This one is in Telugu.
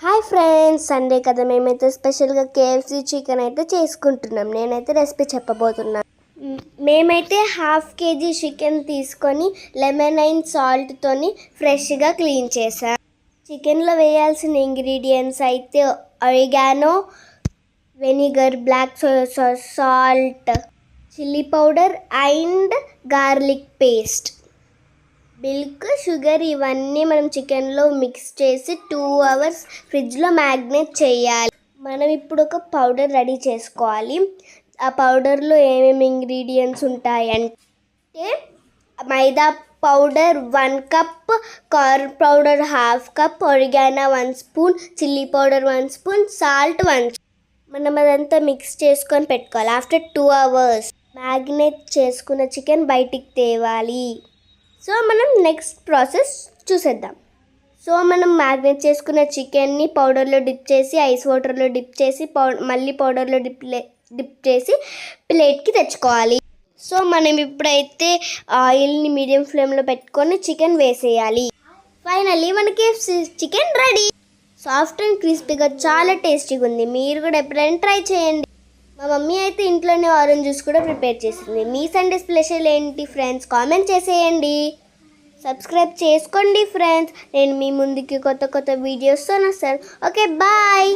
హాయ్ ఫ్రెండ్స్, సండే కదా మేమైతే స్పెషల్గా కేఎఫ్సీ చికెన్ అయితే చేసుకుంటున్నాం. నేనైతే రెసిపీ చెప్పబోతున్నాను. మేమైతే హాఫ్ కేజీ చికెన్ తీసుకొని లెమన్ అండ్ సాల్ట్తోని ఫ్రెష్గా క్లీన్ చేసాం. చికెన్లో వేయాల్సిన ఇంగ్రీడియంట్స్ అయితే oregano, vinegar, black soya sauce, salt, chilli powder and garlic paste, milk, sugar ఇవన్నీ మనం చికెన్లో మిక్స్ చేసి 2 hours ఫ్రిడ్జ్లో మ్యాగ్నేట్ చేయాలి. మనం ఇప్పుడు ఒక పౌడర్ రెడీ చేసుకోవాలి. ఆ పౌడర్లో ఏమేమి ఇంగ్రీడియంట్స్ ఉంటాయంటే maida powder 1 cup, corn powder 1/2 cup, oregano 1 spoon, chilli powder 1 spoon, salt 1 spoon. మనం అదంతా మిక్స్ చేసుకొని పెట్టుకోవాలి. ఆఫ్టర్ 2 hours మ్యాగ్నేట్ చేసుకున్న చికెన్ బయటికి తేవాలి. సో మనం నెక్స్ట్ ప్రాసెస్ చూసేద్దాం. సో మనం మ్యాగ్నేట్ చేసుకున్న చికెన్ని పౌడర్లో డిప్ చేసి ఐస్ వాటర్లో డిప్ చేసి మళ్ళీ పౌడర్లో డిప్ చేసి ప్లేట్కి తెచ్చుకోవాలి. సో మనం ఇప్పుడైతే ఆయిల్ని మీడియం ఫ్లేమ్లో పెట్టుకొని చికెన్ వేసేయాలి. ఫైనల్లీ మనకి చికెన్ రెడీ. సాఫ్ట్ అండ్ క్రిస్పీగా చాలా టేస్టీగా ఉంది. మీరు కూడా ఎప్పుడైనా ట్రై చేయండి. మా మమ్మీ అయితే ఇంట్లోనే ఆరెంజ్ జ్యూస్ కూడా ప్రిపేర్ చేసింది. మీ సండే స్పెషల్ ఏంటి ఫ్రెండ్స్? కామెంట్ చేసేయండి. సబ్స్క్రైబ్ చేసుకోండి ఫ్రెండ్స్. నేను మీ ముందుకి కొత్త వీడియోస్తో వస్తాను. Okay, bye.